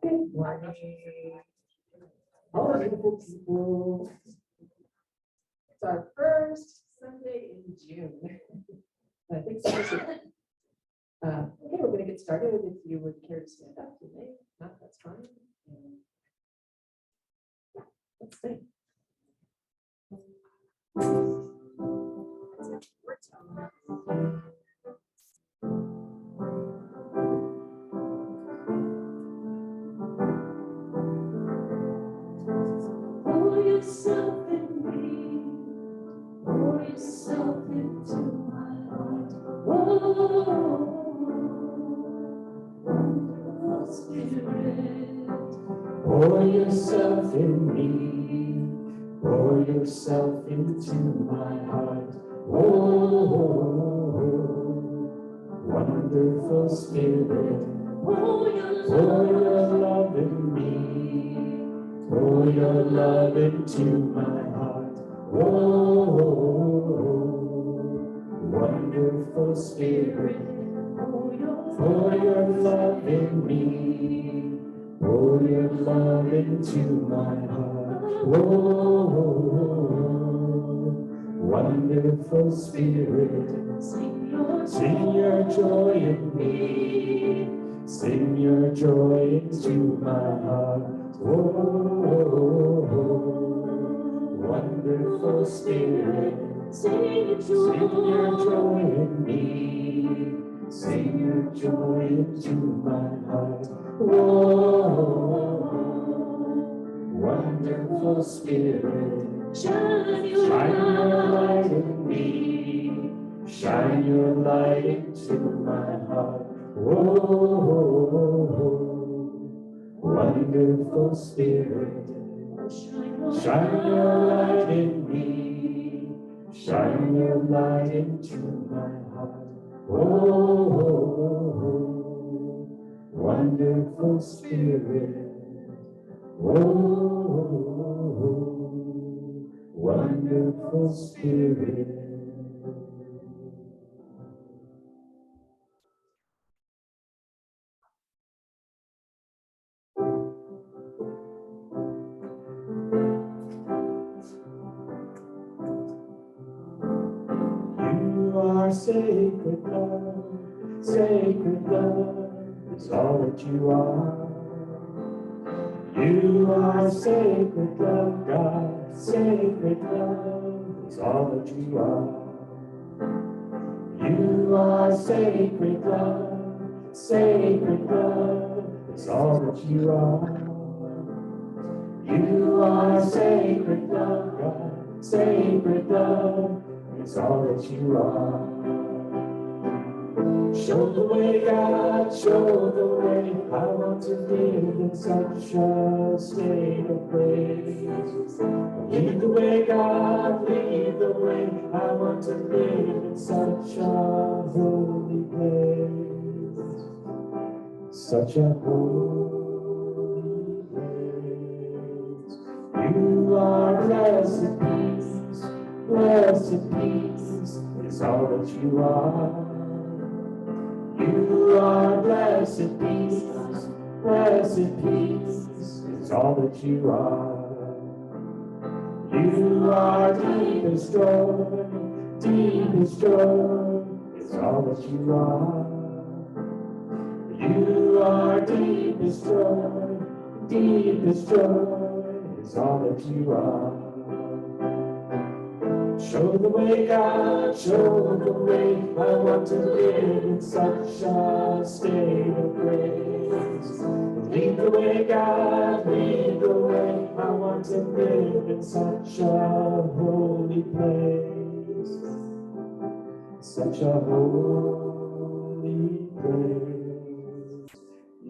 Good morning, all beautiful people. It's our first Sunday in June. I think so. Okay, we're going to get started. If you would care to stand up, you may. Not, that's fine. Yeah, let's sing. Pour yourself in me, pour yourself into my heart. Whoa, wonderful Spirit. Pour yourself in me, pour yourself into my heart. Oh, wonderful Spirit, pour your love in me, pour your love into my heart. Oh, wonderful Spirit, pour your love in me, pour your love into my heart. Oh, wonderful Spirit, sing your joy in me, sing your joy into my heart. Oh, wonderful Spirit, sing your joy in me, sing your joy into my heart. Oh, wonderful Spirit, shine your light in me, shine your light into my heart. Oh, wonderful Spirit, shine your light in me, shine your light into my heart. Oh, wonderful Spirit. Oh, wonderful Spirit. You are sacred love is all that you are. You are sacred love, God, sacred love is all that you are. You are sacred love is all that you are. You are sacred love, God, sacred love is all that you are. Show the way, God, show the way. I want to live in such a state of praise. Lead the way, God, lead the way. I want to live in such a holy place. Such a holy place. You are blessed peace is all that you are. You are blessed peace is all that you are. You are deepest joy is all that you are. You are deepest joy is all that you are. Show the way, God, show the way. I want to live in such a state of grace. Lead the way, God, lead the way. I want to live in such a holy place. Such a holy place.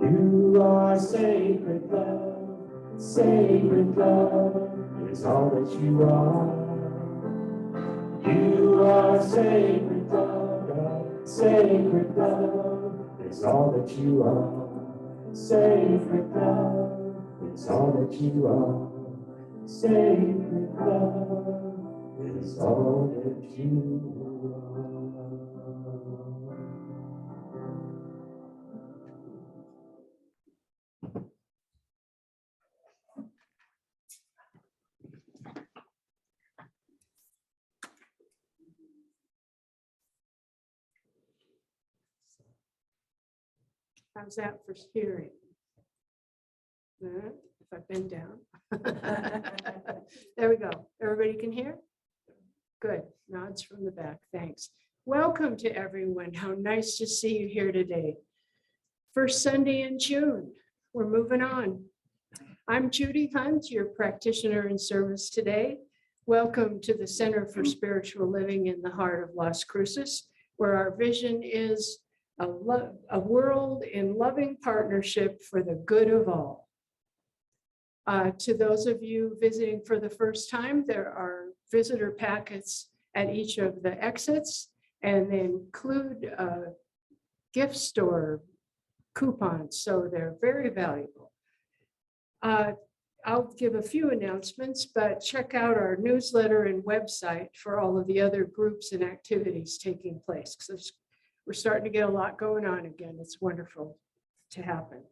You are sacred love is all that you are. You are sacred love, God, sacred love is all that you are. Sacred love is all that you are. Sacred love is all that you are. How's that for hearing? If I bend down. There we go. Everybody can hear? Good. Nods from the back. Thanks. Welcome to everyone. How nice to see you here today. First Sunday in June. We're moving on. I'm Judy Hunt, your practitioner in service today. Welcome to the Center for Spiritual Living in the heart of Las Cruces, where our vision is a world in loving partnership for the good of all. To those of you visiting for the first time, there are visitor packets at each of the exits, and they include gift store coupons, so they're very valuable. I'll give a few announcements, but check out our newsletter and website for all of the other groups and activities taking place, because we're starting to get a lot going on again. It's wonderful to happen.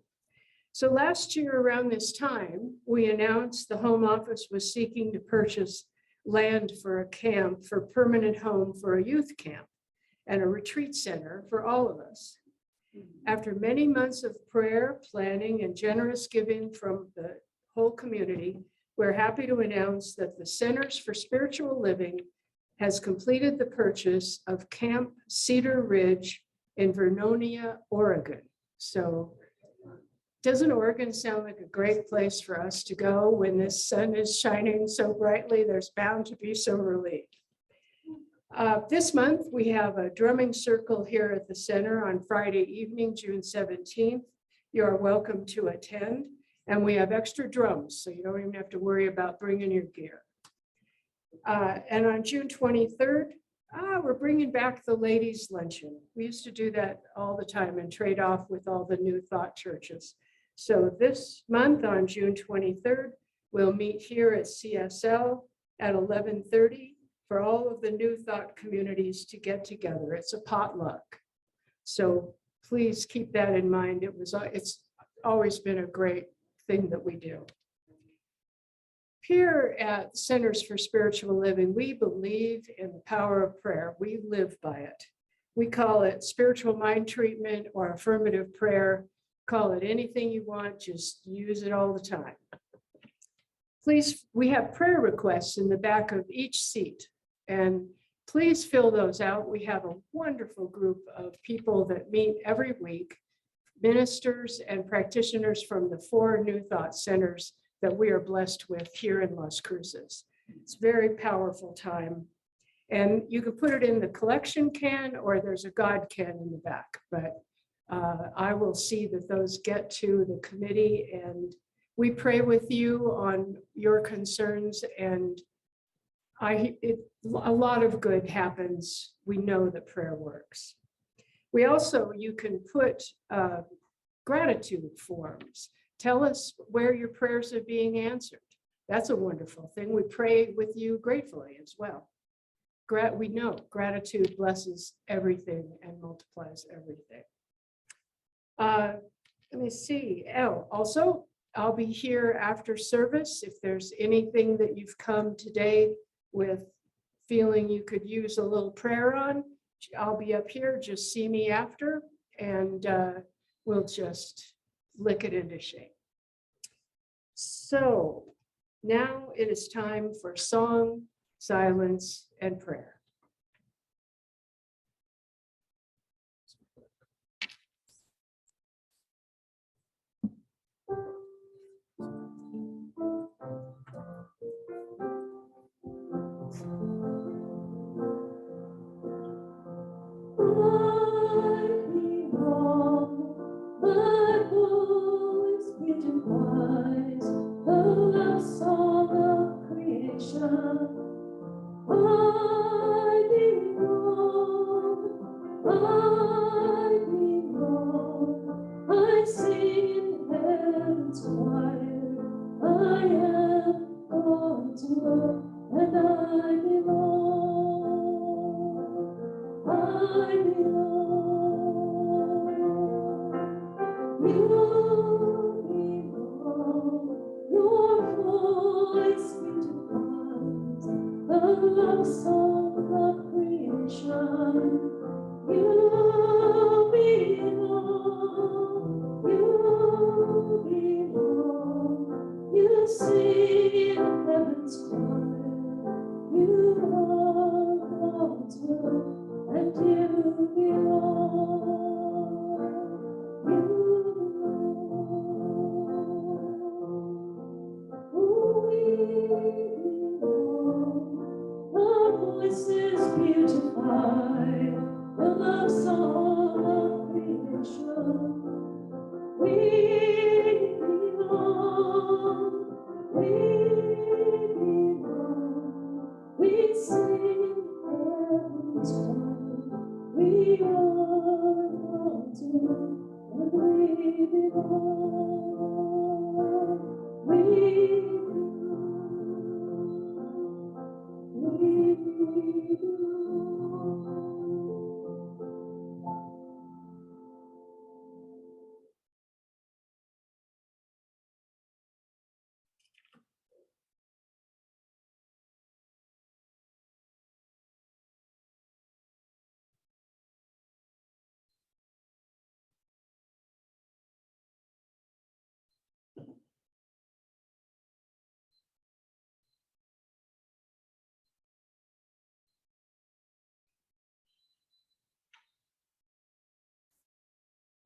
So last year around this time, we announced the Home Office was seeking to purchase land for a camp, for permanent home for a youth camp and a retreat center for all of us. After many months of prayer, planning, and generous giving from the whole community, we're happy to announce that the Centers for Spiritual Living has completed the purchase of Camp Cedar Ridge in Vernonia, Oregon. So doesn't Oregon sound like a great place for us to go when this sun is shining so brightly? There's bound to be some relief. This month, we have a drumming circle here at the center on Friday evening, June 17th. You are welcome to attend. And we have extra drums, so you don't even have to worry about bringing your gear. And on June 23rd, we're bringing back the ladies' luncheon. We used to do that all the time and trade off with all the New Thought churches. So this month on June 23rd, we'll meet here at CSL at 11:30 for all of the New Thought communities to get together. It's a potluck. So please keep that in mind. It's always been a great thing that we do. Here at Centers for Spiritual Living, we believe in the power of prayer. We live by it. We call it spiritual mind treatment or affirmative prayer. Call it anything you want, just use it all the time. Please, we have prayer requests in the back of each seat, and please fill those out. We have a wonderful group of people that meet every week, ministers and practitioners from the 4 New Thought centers that we are blessed with here in Las Cruces. It's a very powerful time. And you can put it in the collection can, or there's a God can in the back, but I will see that those get to the committee, and we pray with you on your concerns, and a lot of good happens. We know that prayer works. We also, you can put gratitude forms. Tell us where your prayers are being answered. That's a wonderful thing. We pray with you gratefully as well. We know gratitude blesses everything and multiplies everything. Let me see. Also, I'll be here after service. If there's anything that you've come today with feeling you could use a little prayer on, I'll be up here. Just see me after, and we'll just lick it into shape. So now it is time for song, silence, and prayer. You belong. You sing in heaven's choir. You are God's word, and you belong. You belong. We belong. Our voices beautify the love song of creation. We belong. We belong. We sing heaven's choir. We are God's own, and we belong. We belong. We belong.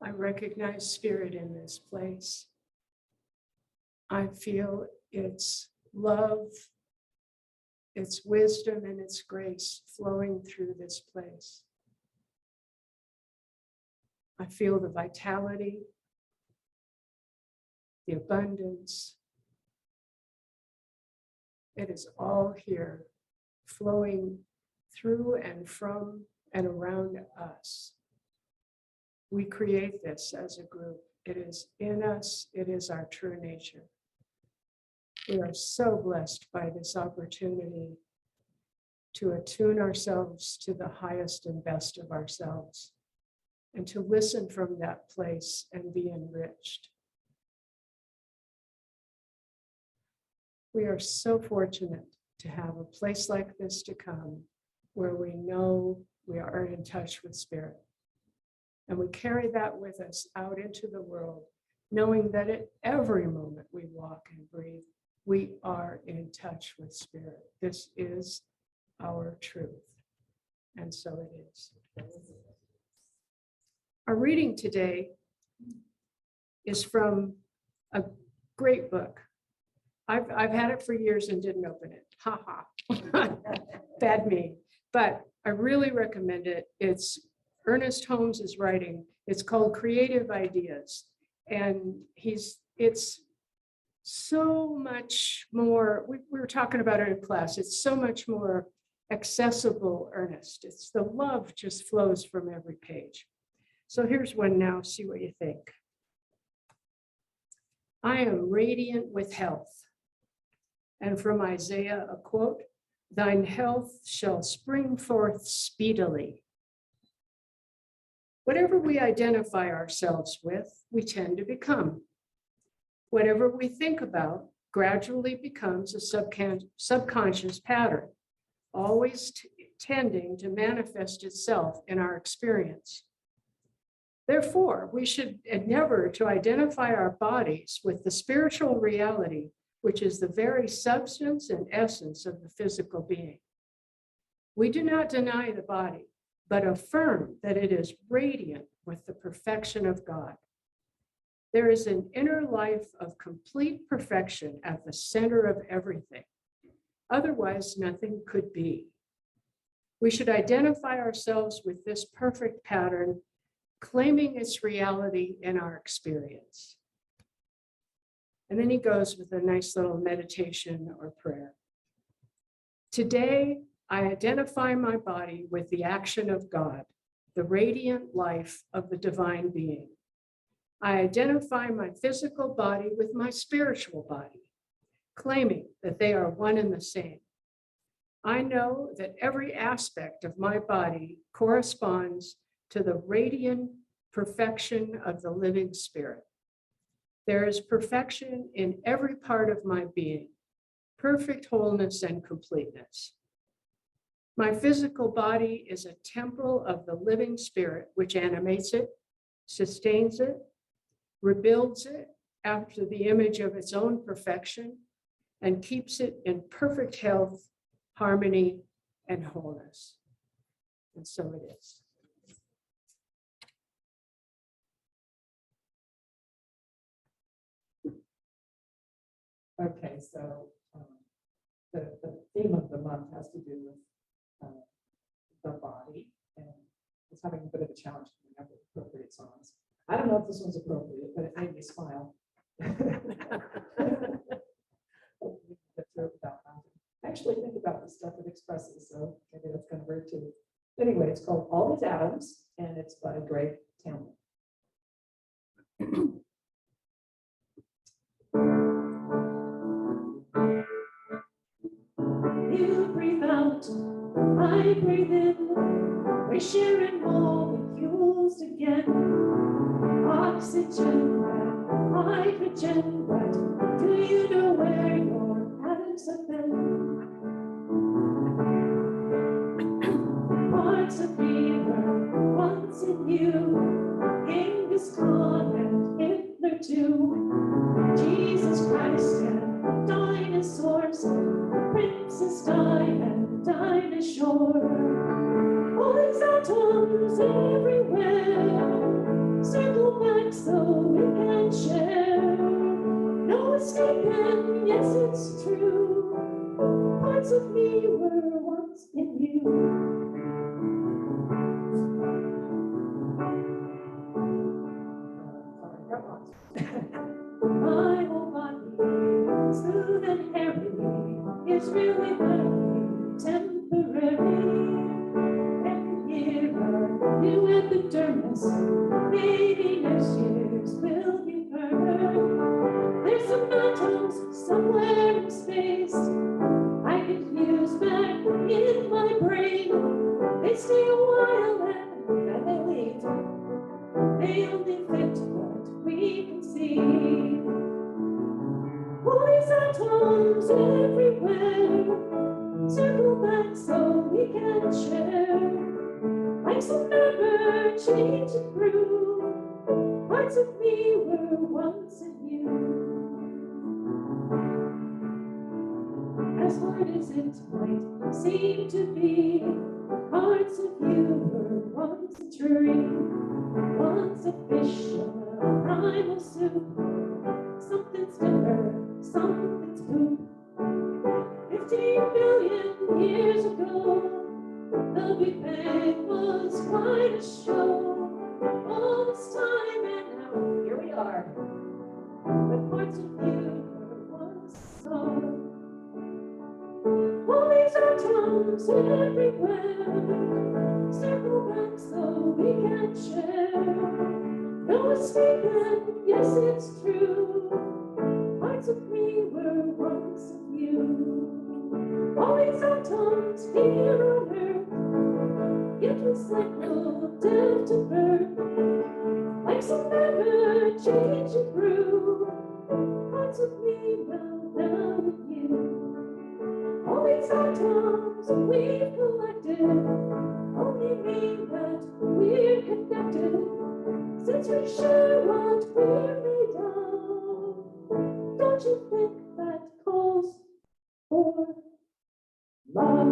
I recognize spirit in this place. I feel its love, its wisdom, and its grace flowing through this place. I feel the vitality, the abundance. It is all here, flowing through and from and around us. We create this as a group. It is in us. It is our true nature. We are so blessed by this opportunity to attune ourselves to the highest and best of ourselves and to listen from that place and be enriched. We are so fortunate to have a place like this to come where we know we are in touch with spirit. And we carry that with us out into the world, knowing that at every moment we walk and breathe, we are in touch with spirit. This is our truth. And so it is. Our reading today is from a great book. I've had it for years and didn't open it. Ha ha. Bad me. But I really recommend it. It's Ernest Holmes' writing. It's called Creative Ideas. And it's so much more, we were talking about it in class, it's so much more accessible, Ernest. It's the love just flows from every page. So here's one now, see what you think. I am radiant with health. And from Isaiah, a quote, thine health shall spring forth speedily. Whatever we identify ourselves with, we tend to become. Whatever we think about gradually becomes a subconscious pattern, always tending to manifest itself in our experience. Therefore, we should endeavor to identify our bodies with the spiritual reality, which is the very substance and essence of the physical being. We do not deny the body, but affirm that it is radiant with the perfection of God. There is an inner life of complete perfection at the center of everything. Otherwise, nothing could be. We should identify ourselves with this perfect pattern, claiming its reality in our experience. And then he goes with a nice little meditation or prayer. Today, I identify my body with the action of God, the radiant life of the divine being. I identify my physical body with my spiritual body, claiming that they are one and the same. I know that every aspect of my body corresponds to the radiant perfection of the living spirit. There is perfection in every part of my being, perfect wholeness and completeness. My physical body is a temple of the living spirit, which animates it, sustains it, rebuilds it, after the image of its own perfection and keeps it in perfect health, harmony, and wholeness. And so it is. Okay, so the theme of the month has to do with the body, and it's having a bit of a challenge coming up with appropriate songs. I don't know if this one's appropriate, but it made me smile. I actually think about the stuff it expresses, so maybe that's going to work too. Anyway, it's called All These Atoms, and it's by Greg Tamlin. You breathe out, I breathe in. We're sharing molecules again. Oxygen, red, hydrogen, red. Do you know where your atoms have been? Parts of me were once in you. Genghis Khan and Hitler too. Jesus Christ and dinosaurs. Princess Diana, dinosaur. All these atoms everywhere. Circle back so we can share. No escaping, yes it's true. Parts of me were once in you. My whole body, smooth and hairy, is really very temporary. Every year a new epidermis, maybe next year's will be permanent. There's some atoms somewhere in space I could use back in my brain. They stay a while and then they leave. They only fit what we can see. All these atoms everywhere. Circle back so we can share. Like some never changing through. Parts of me were once in you. As hard as it might seem to be, parts of you were once a tree, once a fish in a primal soup. Something's dinner, something's poop. 15 billion years ago, the Big Bang was quite a show. All this time and now here we are. But parts of you were once so. All these atoms everywhere. Circle back so we can share. No escaping, yes it's true. Parts of me were once of you. All these atoms here on earth, yet we cycle down to birth. Like some never changing brew. Parts of me now with you. All these atoms we've collected only mean that we're connected. Since we share what we're made of, don't you think that calls for love?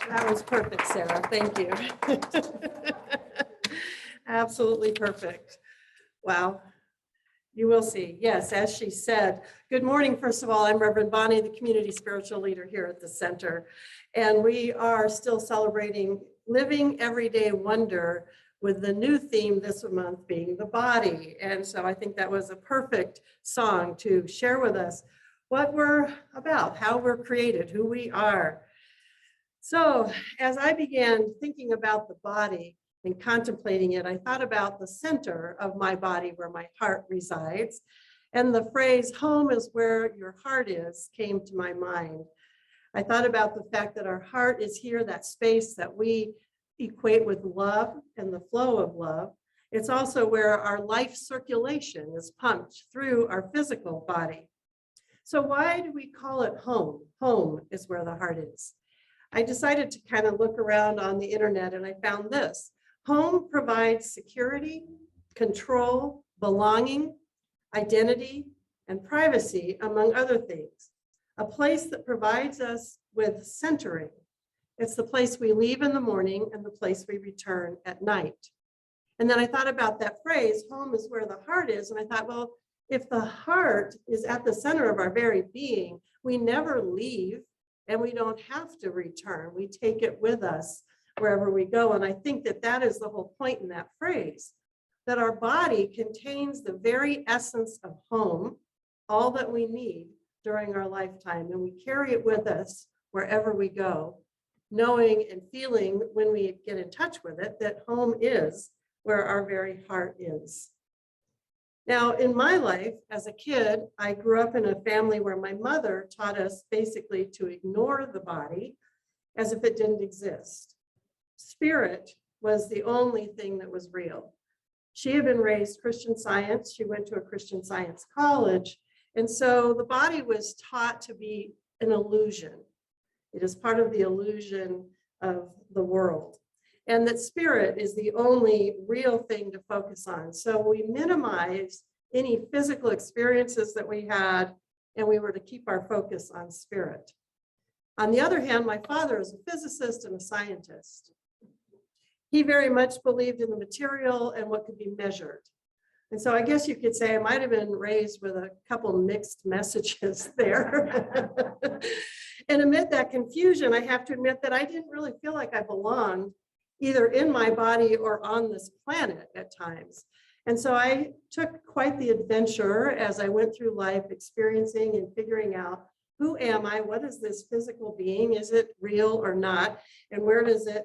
That was perfect, Sarah. Thank you. Absolutely perfect. Wow. You will see. Yes, as she said. Good morning, first of all. I'm Reverend Bonnie, the community spiritual leader here at the center. And we are still celebrating living everyday wonder with the new theme this month being the body. And so I think that was a perfect song to share with us what we're about, how we're created, who we are. So as I began thinking about the body and contemplating it, I thought about the center of my body where my heart resides. And the phrase, home is where your heart is, came to my mind. I thought about the fact that our heart is here, that space that we equate with love and the flow of love. It's also where our life circulation is pumped through our physical body. So why do we call it home? Home is where the heart is. I decided to kind of look around on the internet and I found this. Home provides security, control, belonging, identity, and privacy, among other things. A place that provides us with centering. It's the place we leave in the morning and the place we return at night. And then I thought about that phrase, home is where the heart is. And I thought, well, if the heart is at the center of our very being, we never leave and we don't have to return. We take it with us wherever we go. And I think that that is the whole point in that phrase, that our body contains the very essence of home, all that we need during our lifetime. And we carry it with us wherever we go, knowing and feeling when we get in touch with it, that home is where our very heart is. Now, in my life as a kid, I grew up in a family where my mother taught us basically to ignore the body as if it didn't exist. Spirit was the only thing that was real. She had been raised Christian Science. She went to a Christian Science college. And so the body was taught to be an illusion. It is part of the illusion of the world. And that spirit is the only real thing to focus on. So we minimize any physical experiences that we had, and we were to keep our focus on spirit. On the other hand, my father is a physicist and a scientist. He very much believed in the material and what could be measured. And so I guess you could say I might have been raised with a couple mixed messages there. And amid that confusion, I have to admit that I didn't really feel like I belonged either in my body or on this planet at times. And so I took quite the adventure as I went through life, experiencing and figuring out, who am I? What is this physical being? Is it real or not? And where does it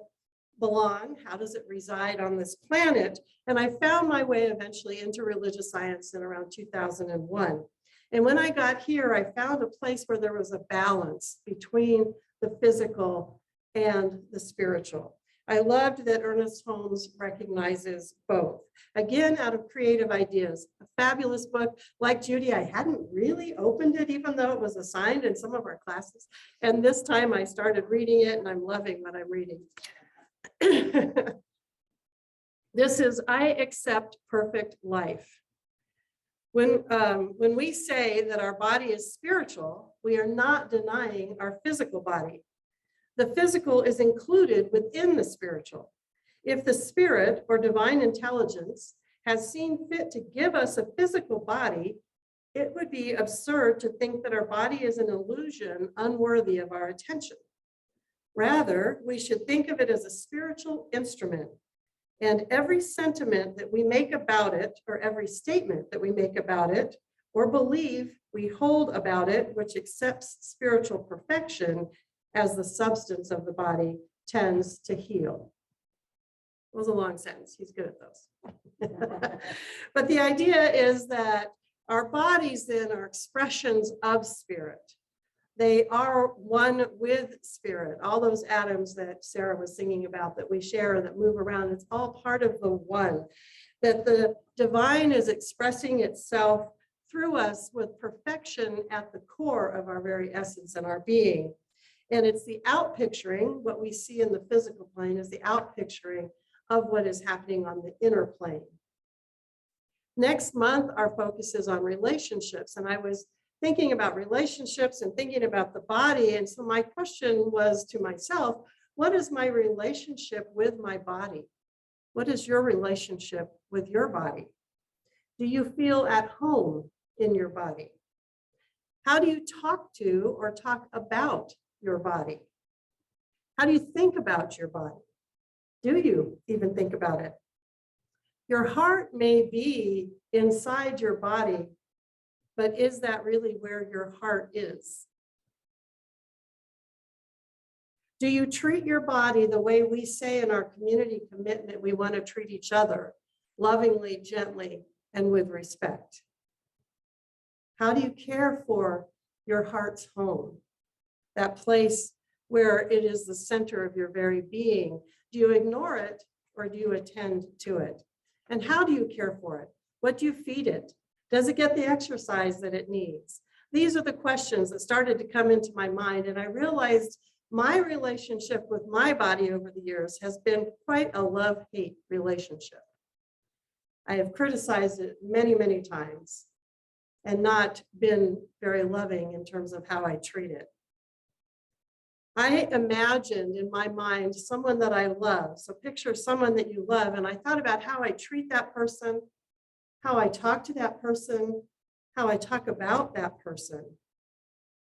belong? How does it reside on this planet? And I found my way eventually into religious science in around 2001. And when I got here, I found a place where there was a balance between the physical and the spiritual. I loved that Ernest Holmes recognizes both. Again, out of creative ideas, a fabulous book. Like Judy, I hadn't really opened it, even though it was assigned in some of our classes. And this time I started reading it and I'm loving what I'm reading. This is I Accept Perfect Life. When we say that our body is spiritual, we are not denying our physical body. The physical is included within the spiritual. If the spirit or divine intelligence has seen fit to give us a physical body, it would be absurd to think that our body is an illusion unworthy of our attention. Rather, we should think of it as a spiritual instrument, and every sentiment that we make about it, or every statement that we make about it, or belief we hold about it, which accepts spiritual perfection as the substance of the body, tends to heal. It was a long sentence. He's good at those. But the idea is that our bodies then are expressions of spirit. They are one with spirit. All those atoms that Sarah was singing about that we share, that move around, it's all part of the one. That the divine is expressing itself through us with perfection at the core of our very essence and our being. And it's the outpicturing, what we see in the physical plane is the outpicturing of what is happening on the inner plane. Next month, our focus is on relationships. And I was thinking about relationships and thinking about the body. And so my question was to myself, what is my relationship with my body? What is your relationship with your body? Do you feel at home in your body? How do you talk to or talk about your body? How do you think about your body? Do you even think about it? Your heart may be inside your body, but is that really where your heart is? Do you treat your body the way we say in our community commitment we want to treat each other, lovingly, gently, and with respect? How do you care for your heart's home? That place where it is the center of your very being. Do you ignore it or do you attend to it? And how do you care for it? What do you feed it? Does it get the exercise that it needs? These are the questions that started to come into my mind. And I realized My relationship with my body over the years has been quite a love-hate relationship. I have criticized it many, many times and not been very loving in terms of how I treat it. I imagined in my mind someone that I love. So picture someone that you love, and I thought about how I treat that person, how I talk to that person, how I talk about that person.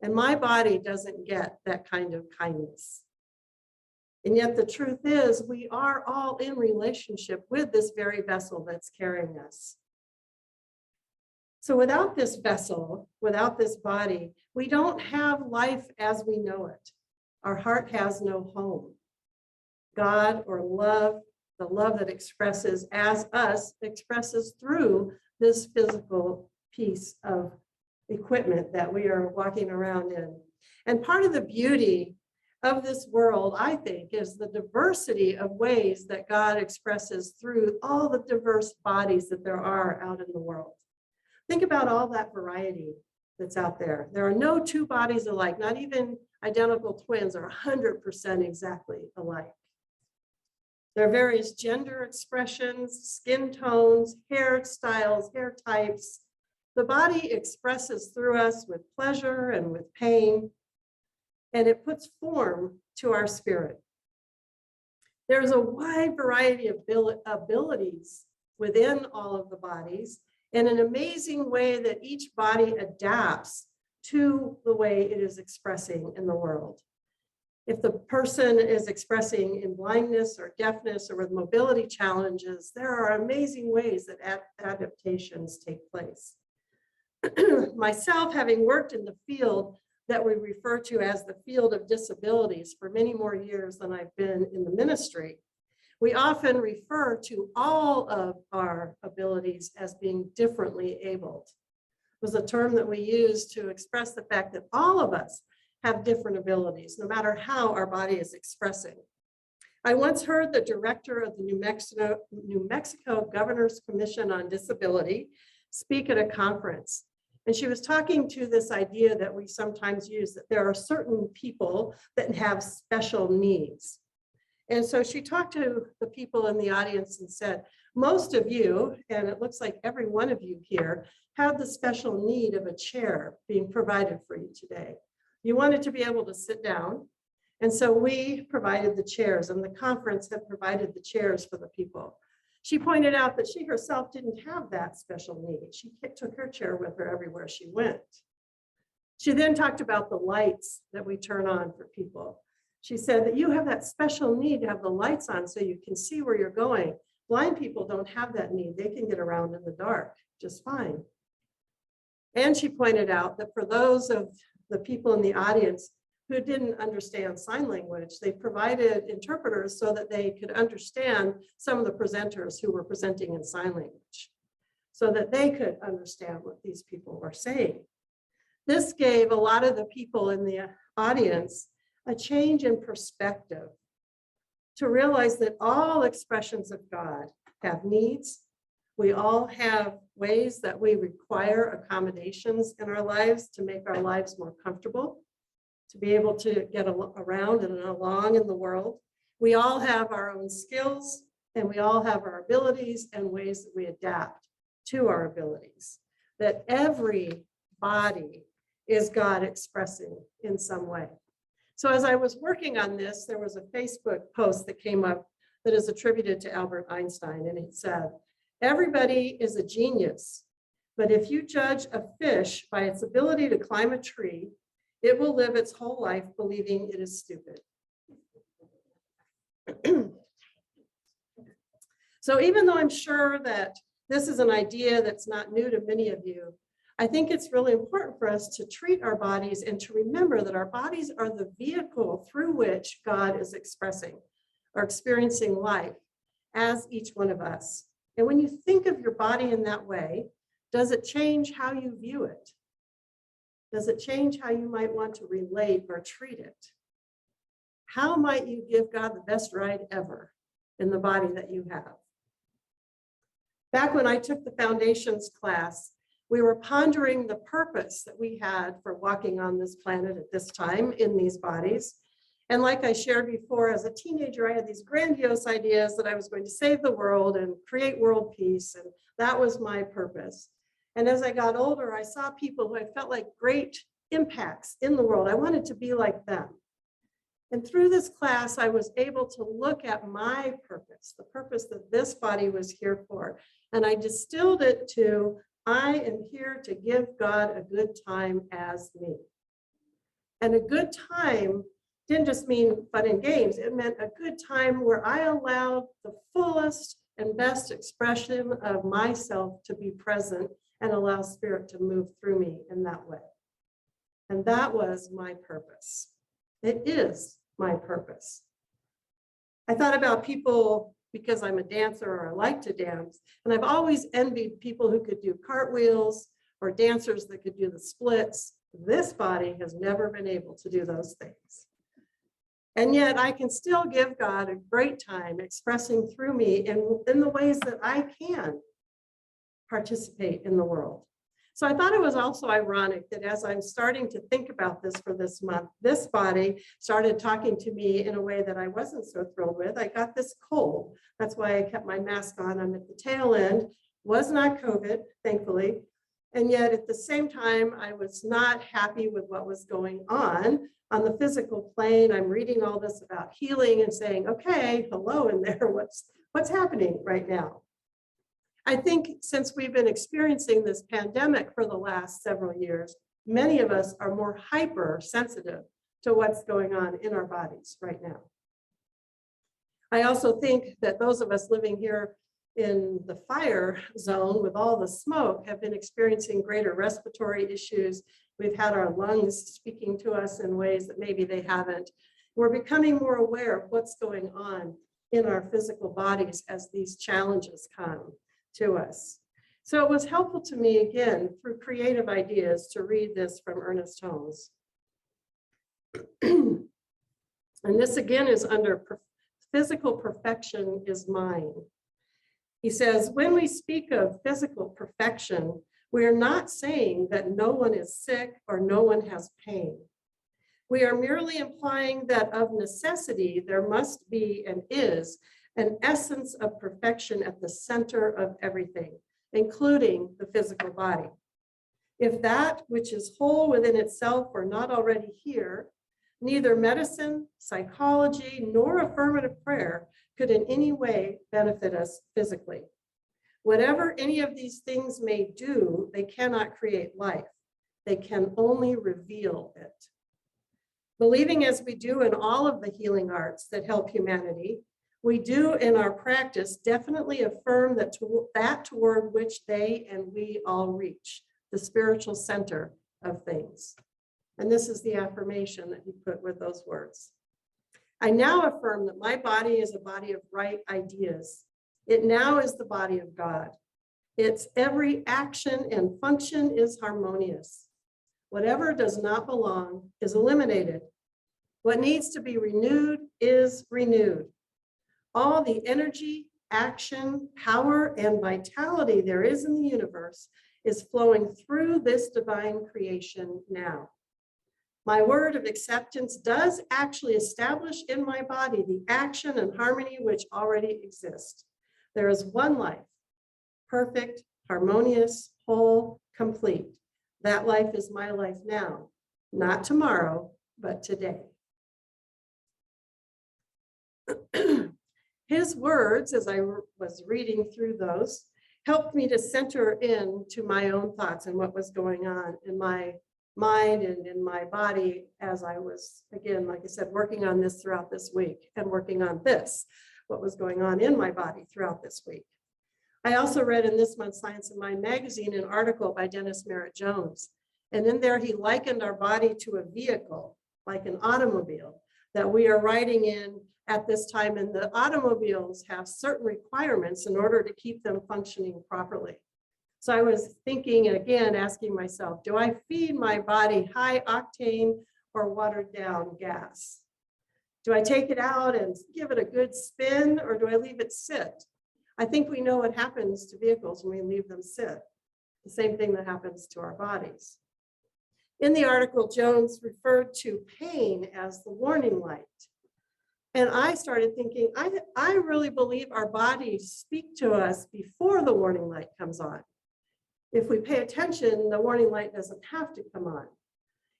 And my body doesn't get that kind of kindness. And yet the truth is, we are all in relationship with this very vessel that's carrying us. So without this vessel, without this body, we don't have life as we know it. Our heart has no home. God or love, the love that expresses as us, expresses through this physical piece of equipment that we are walking around in. And part of the beauty of this world, I think, is the diversity of ways that God expresses through all the diverse bodies that there are out in the world. Think about all that variety that's out there. There are no two bodies alike, not even identical twins are 100% exactly alike. There are various gender expressions, skin tones, hairstyles, hair types. The body expresses through us with pleasure and with pain, and it puts form to our spirit. There's a wide variety of abilities within all of the bodies, and an amazing way that each body adapts to the way it is expressing in the world. If the person is expressing in blindness or deafness or with mobility challenges, there are amazing ways that adaptations take place. Myself, having worked in the field that we refer to as the field of disabilities for many more years than I've been in the ministry, we often refer to all of our abilities as being differently abled. It was a term that we use to express the fact that all of us have different abilities, no matter how our body is expressing. I once heard the director of the New Mexico Governor's Commission on Disability speak at a conference. And she was talking to this idea that we sometimes use, that there are certain people that have special needs. And so she talked to the people in the audience and said, most of you, and it looks like every one of you here, have the special need of a chair being provided for you today. You wanted to be able to sit down. And so we provided the chairs, and the conference had provided the chairs for the people. She pointed out that she herself didn't have that special need. She took her chair with her everywhere she went. She then talked about the lights that we turn on for people. She said that you have that special need to have the lights on so you can see where you're going. Blind people don't have that need. They can get around in the dark just fine. And she pointed out that for those of the people in the audience who didn't understand sign language, they provided interpreters so that they could understand some of the presenters who were presenting in sign language, so that they could understand what these people were saying. This gave a lot of the people in the audience a change in perspective to realize that all expressions of God have needs. We all have ways that we require accommodations in our lives to make our lives more comfortable, to be able to get around and along in the world. We all have our own skills, and we all have our abilities and ways that we adapt to our abilities. That every body is God expressing in some way. So as I was working on this, there was a Facebook post that came up that is attributed to Albert Einstein, and it said, everybody is a genius, but if you judge a fish by its ability to climb a tree, it will live its whole life believing it is stupid. So even though I'm sure that this is an idea that's not new to many of you, I think it's really important for us to treat our bodies and to remember that our bodies are the vehicle through which God is expressing or experiencing life as each one of us. And when you think of your body in that way, does it change how you view it? Does it change how you might want to relate or treat it? How might you give God the best ride ever in the body that you have? Back when I took the foundations class, we were pondering the purpose that we had for walking on this planet at this time in these bodies. And like I shared before, as a teenager, I had these grandiose ideas that I was going to save the world and create world peace. And that was my purpose. And as I got older, I saw people who I felt like great impacts in the world. I wanted to be like them. And through this class, I was able to look at my purpose, the purpose that this body was here for. And I distilled it to, I am here to give God a good time as me. And a good time didn't just mean fun and games. It meant a good time where I allowed the fullest and best expression of myself to be present and allow spirit to move through me in that way. And that was my purpose. It is my purpose. I thought about people because I'm a dancer or I like to dance, and I've always envied people who could do cartwheels or dancers that could do the splits. This body has never been able to do those things. And yet I can still give God a great time expressing through me in the ways that I can participate in the world. So I thought it was also ironic that as I'm starting to think about this for this month, this body started talking to me in a way that I wasn't so thrilled with. I got this cold. That's why I kept my mask on. I'm at the tail end, was not COVID, thankfully. And yet at the same time, I was not happy with what was going on the physical plane. I'm reading all this about healing and saying, okay, hello in there, what's happening right now? I think since we've been experiencing this pandemic for the last several years, many of us are more hypersensitive to what's going on in our bodies right now. I also think that those of us living here in the fire zone with all the smoke have been experiencing greater respiratory issues. We've had our lungs speaking to us in ways that maybe they haven't. We're becoming more aware of what's going on in our physical bodies as these challenges come to us. So it was helpful to me, again, through creative ideas, to read this from Ernest Holmes. And this again is under physical perfection is mine. He says, when we speak of physical perfection, we are not saying that no one is sick or no one has pain. We are merely implying that of necessity, there must be and is an essence of perfection at the center of everything, including the physical body. If that which is whole within itself were not already here, neither medicine, psychology, nor affirmative prayer could in any way benefit us physically. Whatever any of these things may do, they cannot create life. They can only reveal it. Believing as we do in all of the healing arts that help humanity, we do in our practice definitely affirm that toward which they and we all reach, the spiritual center of things. And this is the affirmation that he put with those words. I now affirm that my body is a body of right ideas. It now is the body of God. Its every action and function is harmonious. Whatever does not belong is eliminated. What needs to be renewed is renewed. All the energy, action, power, and vitality there is in the universe is flowing through this divine creation now. My word of acceptance does actually establish in my body the action and harmony which already exist. There is one life, perfect, harmonious, whole, complete. That life is my life now, not tomorrow, but today. His words, as I was reading through those, helped me to center into my own thoughts and what was going on in my mind and in my body as I was, again, like I said, working on this throughout this week and working on this, what was going on in my body throughout this week. I also read in this month's Science of Mind magazine an article by Dennis Merritt Jones. And in there, he likened our body to a vehicle, like an automobile that we are riding in at this time. And the automobiles have certain requirements in order to keep them functioning properly. So I was thinking, and again, asking myself, do I feed my body high octane or watered down gas? Do I take it out and give it a good spin, or do I leave it sit? I think we know what happens to vehicles when we leave them sit. The same thing that happens to our bodies. In the article, Jones referred to pain as the warning light. And I started thinking, I really believe our bodies speak to us before the warning light comes on. If we pay attention, the warning light doesn't have to come on.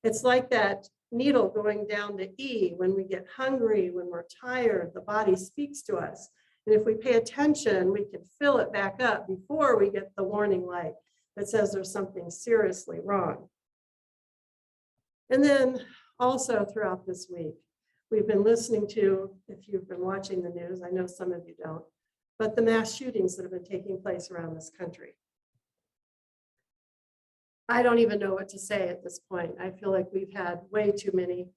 It's like that needle going down to E. When we get hungry, when we're tired, the body speaks to us. And if we pay attention, we can fill it back up before we get the warning light that says there's something seriously wrong. And then also throughout this week, we've been listening to, if you've been watching the news, I know some of you don't, but the mass shootings that have been taking place around this country. I don't even know what to say at this point. I feel like we've had way too many.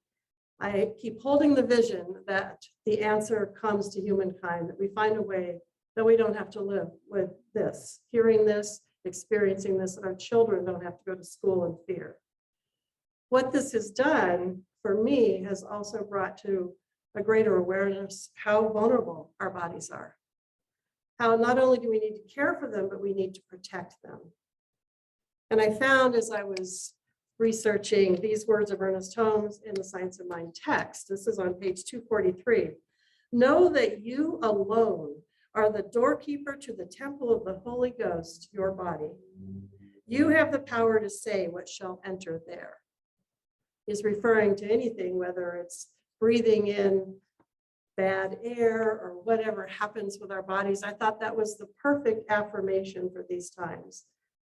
I keep holding the vision that the answer comes to humankind, that we find a way that we don't have to live with this, hearing this, experiencing this, and our children don't have to go to school in fear. What this has done for me has also brought to a greater awareness how vulnerable our bodies are. How not only do we need to care for them, but we need to protect them. And I found as I was researching these words of Ernest Holmes in the Science of Mind text, this is on page 243, know that you alone are the doorkeeper to the temple of the Holy Ghost, your body. You have the power to say what shall enter there. Is referring to anything, whether it's breathing in bad air or whatever happens with our bodies. I thought that was the perfect affirmation for these times,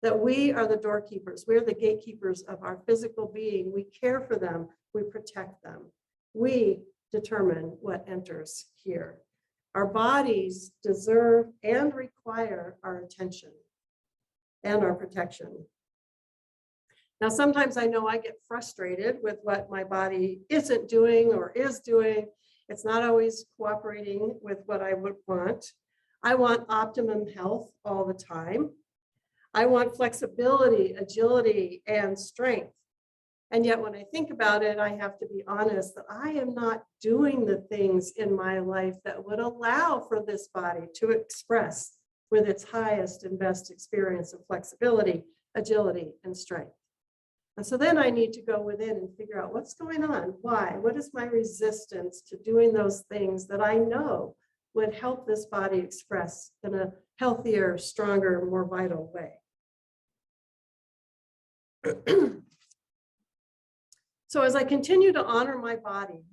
that we are the doorkeepers. We're the gatekeepers of our physical being. We care for them. We protect them. We determine what enters here. Our bodies deserve and require our attention and our protection. Now, sometimes I know I get frustrated with what my body isn't doing or is doing. It's not always cooperating with what I would want. I want optimum health all the time. I want flexibility, agility, and strength. And yet when I think about it, I have to be honest that I am not doing the things in my life that would allow for this body to express with its highest and best experience of flexibility, agility, and strength. And so then I need to go within and figure out what's going on, why, what is my resistance to doing those things that I know would help this body express in a healthier, stronger, more vital way. So as I continue to honor my body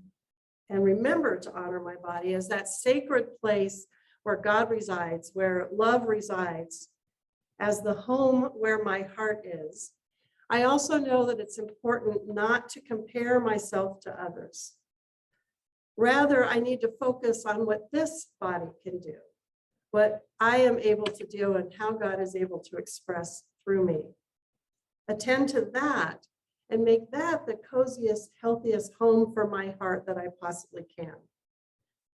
and remember to honor my body as that sacred place where God resides, where love resides, as the home where my heart is, I also know that it's important not to compare myself to others. Rather, I need to focus on what this body can do, what I am able to do, and how God is able to express through me. Attend to that and make that the coziest, healthiest home for my heart that I possibly can.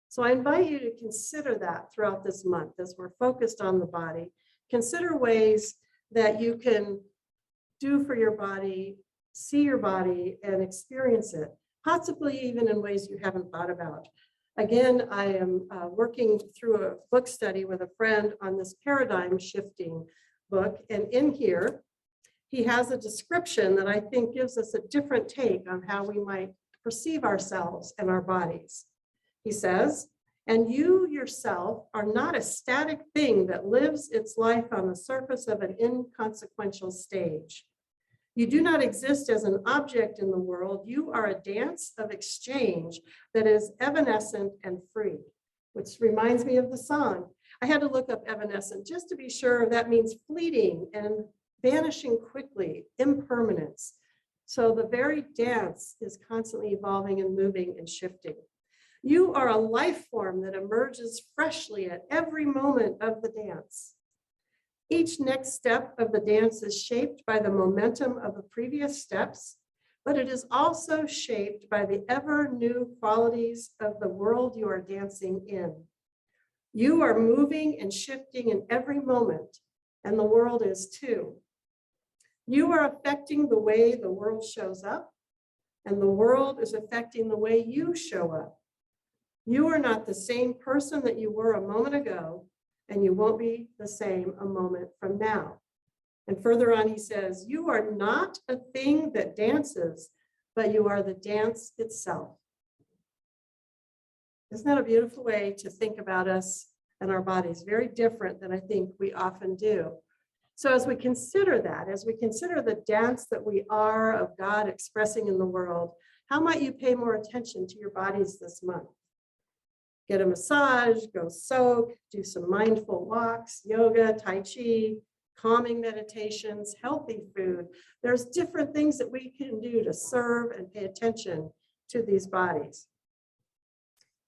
So I invite you to consider that throughout this month as we're focused on the body. Consider ways that you can do for your body, see your body, and experience it, possibly even in ways you haven't thought about. Again, I am working through a book study with a friend on this paradigm shifting book, and in here, he has a description that I think gives us a different take on how we might perceive ourselves and our bodies. He says, and you yourself are not a static thing that lives its life on the surface of an inconsequential stage. You do not exist as an object in the world. You are a dance of exchange that is evanescent and free, which reminds me of the song. I had to look up evanescent just to be sure that means fleeting and vanishing quickly, impermanence. So the very dance is constantly evolving and moving and shifting. You are a life form that emerges freshly at every moment of the dance. Each next step of the dance is shaped by the momentum of the previous steps, but it is also shaped by the ever new qualities of the world you are dancing in. You are moving and shifting in every moment, and the world is too. You are affecting the way the world shows up, and the world is affecting the way you show up. You are not the same person that you were a moment ago, and you won't be the same a moment from now. And further on, he says, you are not a thing that dances, but you are the dance itself. Isn't that a beautiful way to think about us and our bodies? Very different than I think we often do. So as we consider that, as we consider the dance that we are of God expressing in the world, how might you pay more attention to your bodies this month? Get a massage, go soak, do some mindful walks, yoga, tai chi, calming meditations, healthy food. There's different things that we can do to serve and pay attention to these bodies.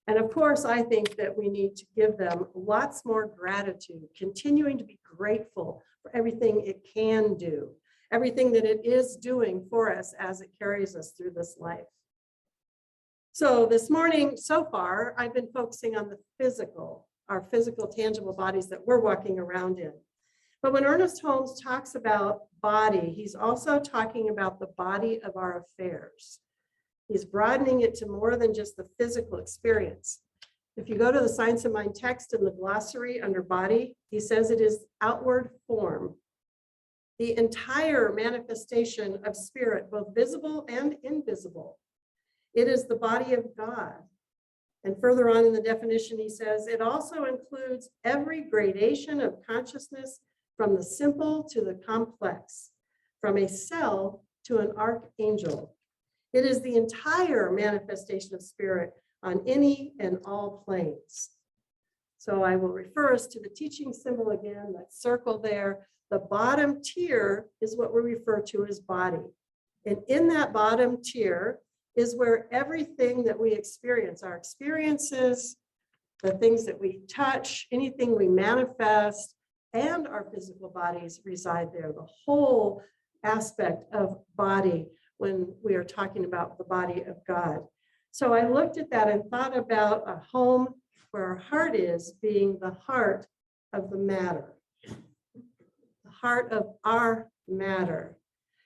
And of course, I think that we need to give them lots more gratitude, continuing to be grateful for everything it can do, everything that it is doing for us as it carries us through this life. So this morning, so far, I've been focusing on the physical, our physical, tangible bodies that we're walking around in. But when Ernest Holmes talks about body, he's also talking about the body of our affairs. He's broadening it to more than just the physical experience. If you go to the Science of Mind text in the glossary under body, he says it is outward form, the entire manifestation of spirit, both visible and invisible. It is the body of God. And further on in the definition, he says, it also includes every gradation of consciousness from the simple to the complex, from a cell to an archangel. It is the entire manifestation of spirit on any and all planes. So I will refer us to the teaching symbol again, that circle there. The bottom tier is what we refer to as body. And in that bottom tier is where everything that we experience, our experiences, the things that we touch, anything we manifest, and our physical bodies reside there, the whole aspect of body when we are talking about the body of God. So I looked at that and thought about a home where our heart is being the heart of the matter, the heart of our matter.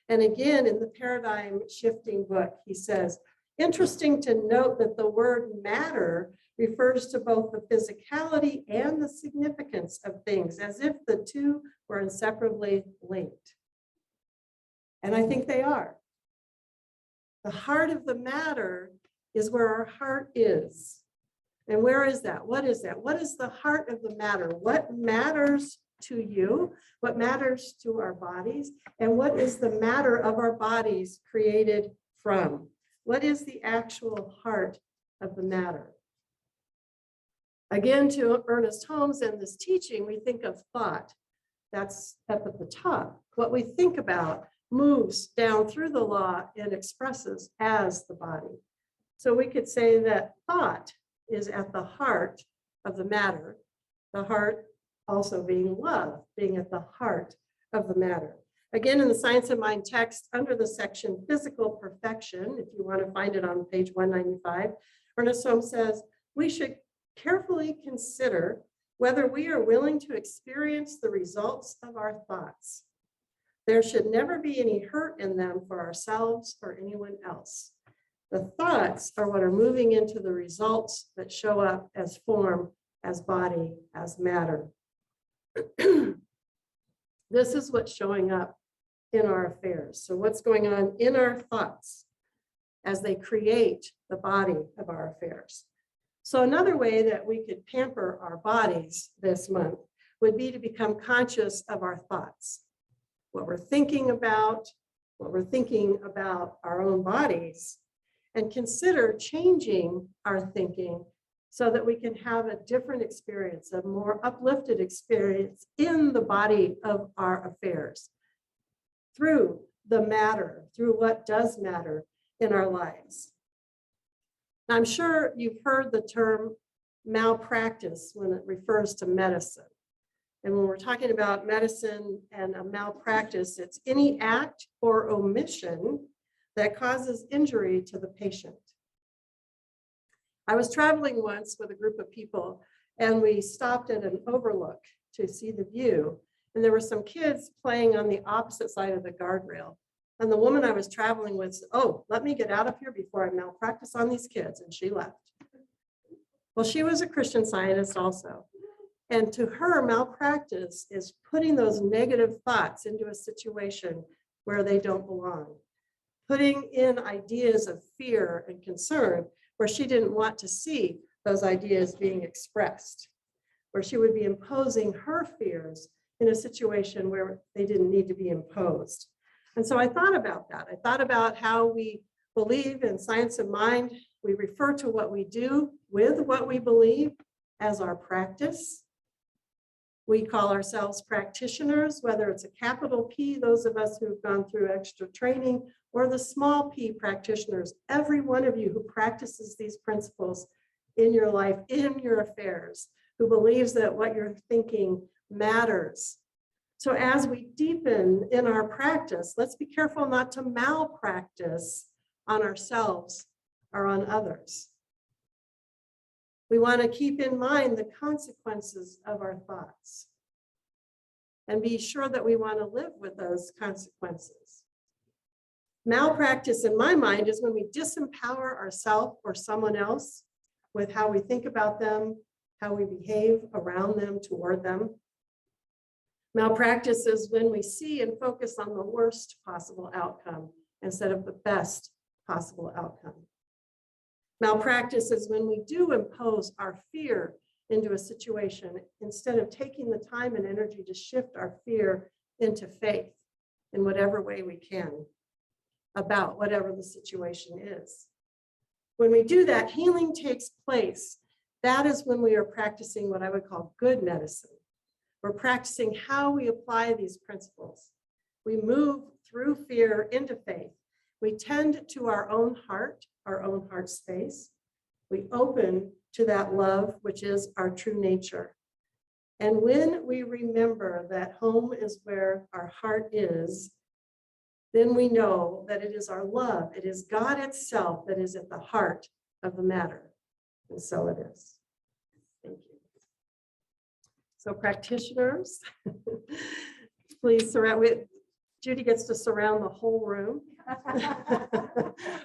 And again, in the paradigm shifting book, he says, interesting to note that the word matter refers to both the physicality and the significance of things, as if the two were inseparably linked. And I think they are. The heart of the matter is where our heart is. And where is that? What is that? What is the heart of the matter? What matters to you? What matters to our bodies? And what is the matter of our bodies created from? What is the actual heart of the matter? Again, to Ernest Holmes and this teaching, we think of thought. That's up at the top. What we think about moves down through the law and expresses as the body. So we could say that thought is at the heart of the matter, the heart also being love, being at the heart of the matter. Again, in the Science of Mind text, under the section Physical Perfection, if you want to find it on page 195, Ernest Holmes says, we should carefully consider whether we are willing to experience the results of our thoughts. There should never be any hurt in them for ourselves or anyone else. The thoughts are what are moving into the results that show up as form, as body, as matter. This is what's showing up in our affairs. So what's going on in our thoughts as they create the body of our affairs? So another way that we could pamper our bodies this month would be to become conscious of our thoughts, what we're thinking about our own bodies, and consider changing our thinking so that we can have a different experience, a more uplifted experience in the body of our affairs through the matter, through what does matter in our lives. I'm sure you've heard the term malpractice when it refers to medicine. And when we're talking about medicine and a malpractice, it's any act or omission that causes injury to the patient. I was traveling once with a group of people and we stopped at an overlook to see the view. And there were some kids playing on the opposite side of the guardrail. And the woman I was traveling with said, oh, let me get out of here before I malpractice on these kids. And she left. Well, she was a Christian Scientist also. And to her, malpractice is putting those negative thoughts into a situation where they don't belong, putting in ideas of fear and concern where she didn't want to see those ideas being expressed, where she would be imposing her fears in a situation where they didn't need to be imposed. And so I thought about that. I thought about how we believe in science of mind. We refer to what we do with what we believe as our practice. We call ourselves practitioners, whether it's a capital P, those of us who've gone through extra training, or the small p practitioners. Every one of you who practices these principles in your life, in your affairs, who believes that what you're thinking matters. So as we deepen in our practice, let's be careful not to malpractice on ourselves or on others. We want to keep in mind the consequences of our thoughts and be sure that we want to live with those consequences. Malpractice in my mind is when we disempower ourselves or someone else with how we think about them, how we behave around them, toward them. Malpractice is when we see and focus on the worst possible outcome instead of the best possible outcome. Malpractice is when we do impose our fear into a situation instead of taking the time and energy to shift our fear into faith in whatever way we can about whatever the situation is. When we do that, healing takes place. That is when we are practicing what I would call good medicine. We're practicing how we apply these principles. We move through fear into faith. We tend to our own heart space. We open to that love, which is our true nature. And when we remember that home is where our heart is, then we know that it is our love, it is God itself that is at the heart of the matter. And so it is. Thank you. So practitioners, please surround with, Judy gets to surround the whole room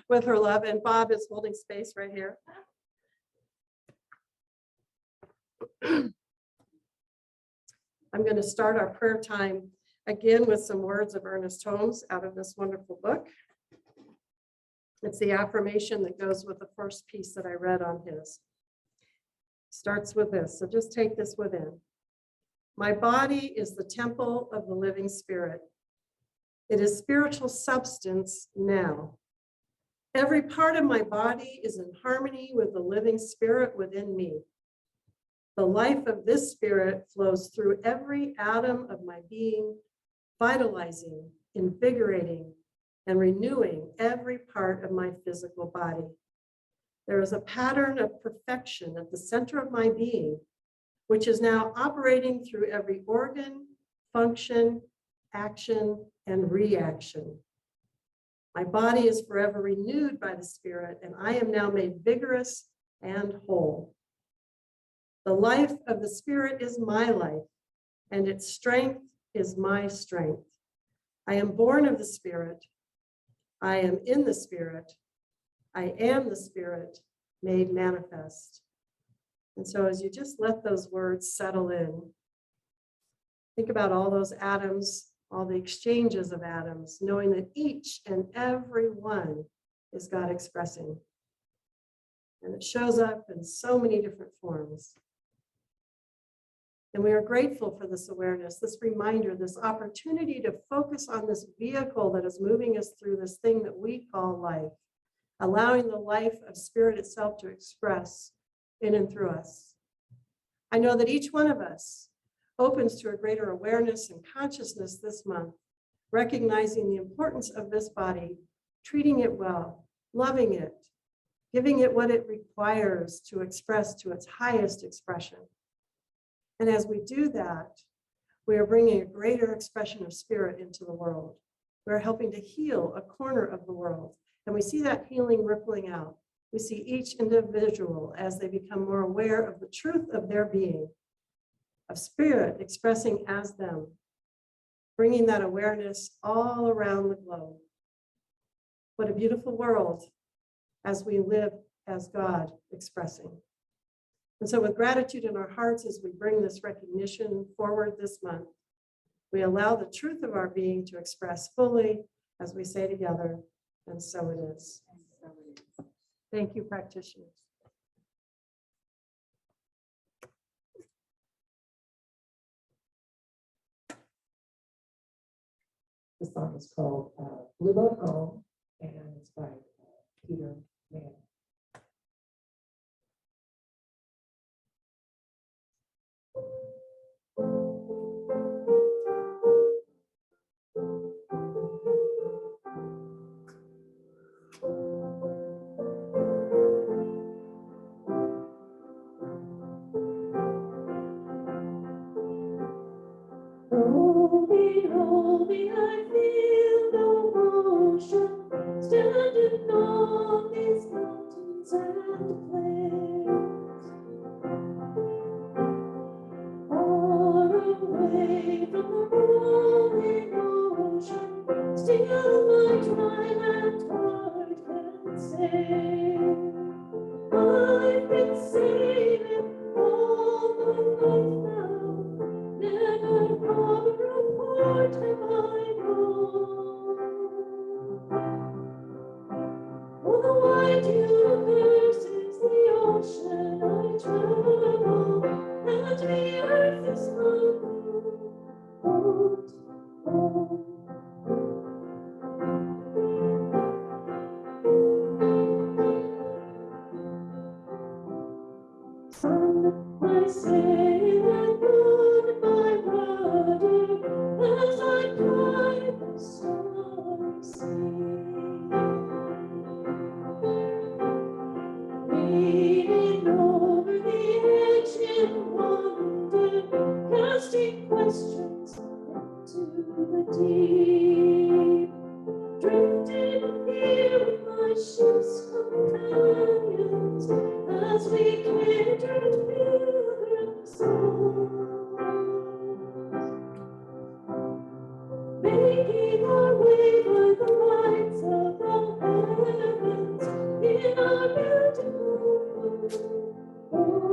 with her love, and Bob is holding space right here. I'm going to start our prayer time again with some words of Ernest Holmes out of this wonderful book. It's the affirmation that goes with the first piece that I read on his. Starts with this, so just take this within. My body is the temple of the living spirit. It is spiritual substance now. Every part of my body is in harmony with the living spirit within me. The life of this spirit flows through every atom of my being, vitalizing, invigorating, and renewing every part of my physical body. There is a pattern of perfection at the center of my being, which is now operating through every organ, function, action, and reaction. My body is forever renewed by the Spirit, and I am now made vigorous and whole. The life of the Spirit is my life, and its strength is my strength. I am born of the Spirit. I am in the Spirit. I am the Spirit made manifest. And so as you just let those words settle in, think about all those atoms, all the exchanges of atoms, knowing that each and every one is God expressing. And it shows up in so many different forms. And we are grateful for this awareness, this reminder, this opportunity to focus on this vehicle that is moving us through this thing that we call life, allowing the life of Spirit itself to express in and through us. I know that each one of us opens to a greater awareness and consciousness this month, recognizing the importance of this body, treating it well, loving it, giving it what it requires to express to its highest expression. And as we do that, we are bringing a greater expression of Spirit into the world. We're helping to heal a corner of the world. And we see that healing rippling out. We see each individual as they become more aware of the truth of their being, of Spirit expressing as them, bringing that awareness all around the globe. What a beautiful world as we live as God expressing. And so with gratitude in our hearts as we bring this recognition forward this month, we allow the truth of our being to express fully as we say together, and so it is. Thank you, practitioners. The song is called Blue Boat Home, and it's by Peter Mann. Roll me, I feel no motion, standing on these mountains and plains. Far away from the rolling ocean, still my dry land heart can say, I've been sailing all my life now, never far apart have I known. Oh, the wide universe is the ocean I travel, and the earth is my boat home. Sun, my sail, and moon, my rudder, as I guide the stormy sea. Leaning over the edge in wonder, casting questions into the deep. Drifting here with my ship's companions as we kindred pilgrim souls, making our way by the lights of the heavens in our beautiful home.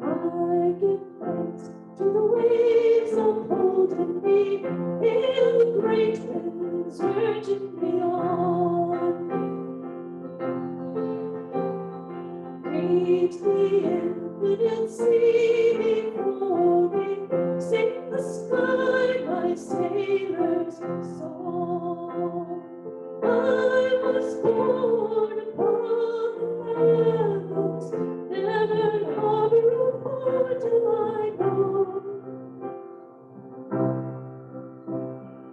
I give thanks to the waves upholding me, in the great winds urging me on. Reach the infinite sea before me, sing the sky my sailor's song. I was born upon the fathoms, never harbor a port till I know.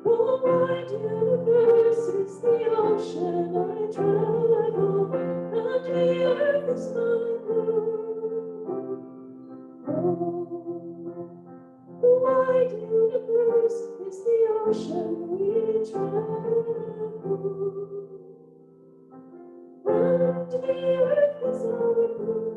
The wide universe is the ocean I travel, and the earth is my home. The wide universe is the ocean we travel, and the earth is our home.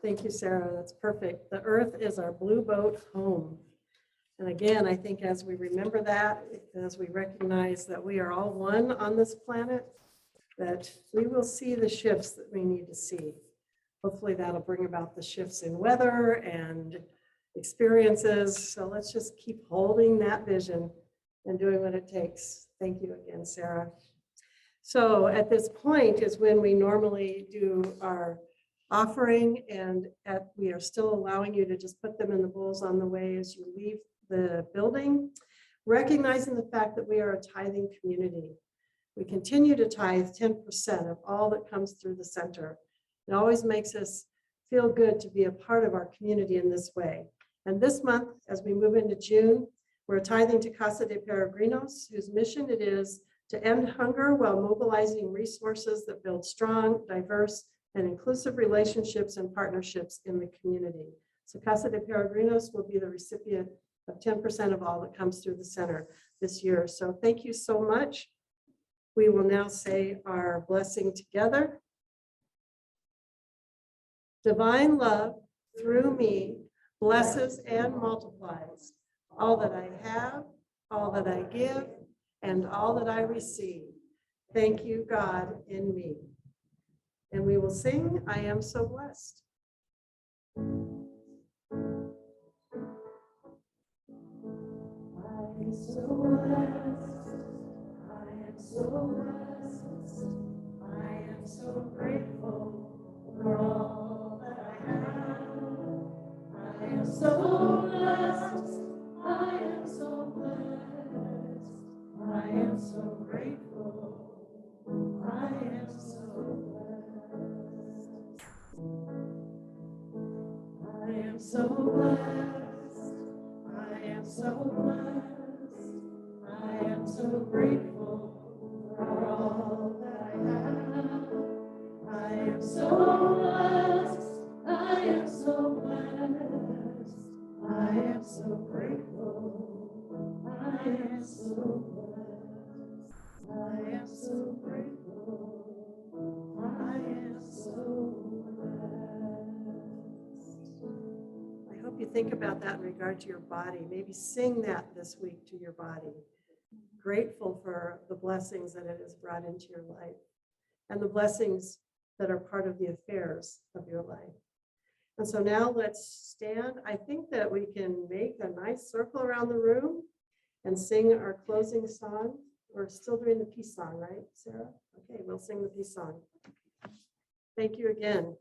Thank you, Sarah. That's perfect. The earth is our blue boat home. And again, I think as we remember that, as we recognize that we are all one on this planet, that we will see the shifts that we need to see. Hopefully that'll bring about the shifts in weather and experiences. So let's just keep holding that vision and doing what it takes. Thank you again, Sarah. So at this point is when we normally do our offering, and we are still allowing you to just put them in the bowls on the way as you leave the building, recognizing the fact that we are a tithing community. We continue to tithe 10% of all that comes through the center. It always makes us feel good to be a part of our community in this way. And this month, as we move into June, we're tithing to Casa de Peregrinos, whose mission it is to end hunger while mobilizing resources that build strong, diverse, and inclusive relationships and partnerships in the community. So Casa de Peregrinos will be the recipient of 10% of all that comes through the center this year. So thank you so much. We will now say our blessing together. Divine love through me blesses and multiplies all that I have, all that I give, and all that I receive. Thank you, God, in me. And we will sing, I am so blessed. I am so blessed. I am so blessed. I am so grateful for all that I have. I am so blessed. I am so blessed. I am so grateful. I am so blessed. I am so blessed. I am so blessed. I am so grateful for all that I have. I am so blessed. I am so blessed. I am so grateful. I am so blessed. I am so grateful. I am so blessed. I hope you think about that in regard to your body. Maybe sing that this week to your body. Grateful for the blessings that it has brought into your life and the blessings that are part of the affairs of your life. And so now let's stand. I think that we can make a nice circle around the room and sing our closing song. We're still doing the peace song, right, Sarah? Okay, we'll sing the peace song. Thank you again.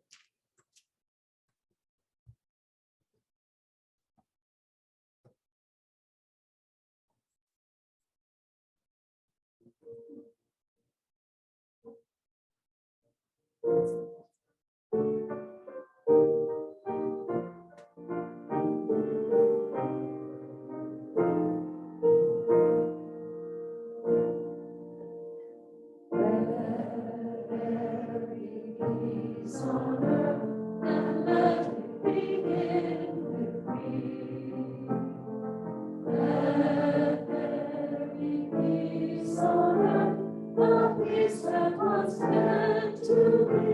Peace on earth, and let it begin with me. Let there be peace on earth, the peace that was meant to be.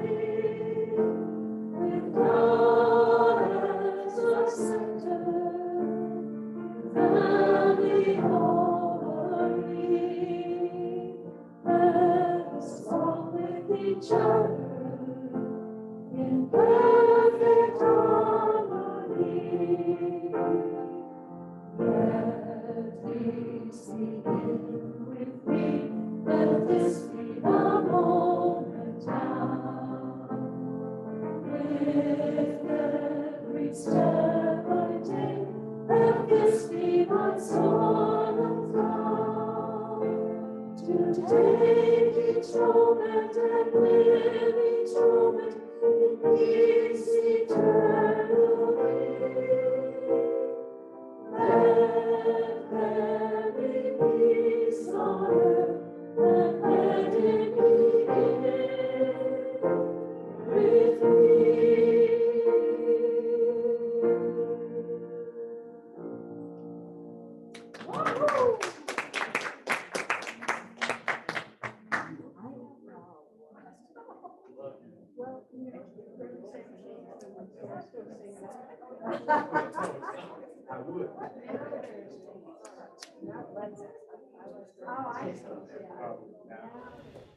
With God as our center, family harmony. Let us walk with each other in perfect harmony. Let peace begin with me. Let this be the moment now. With every step I take, let this be my song of love. To take each moment and live each moment in peace eternally. Let there be peace on earth, and let it begin with me. Woo-hoo! I would. Oh, I see. Oh, now.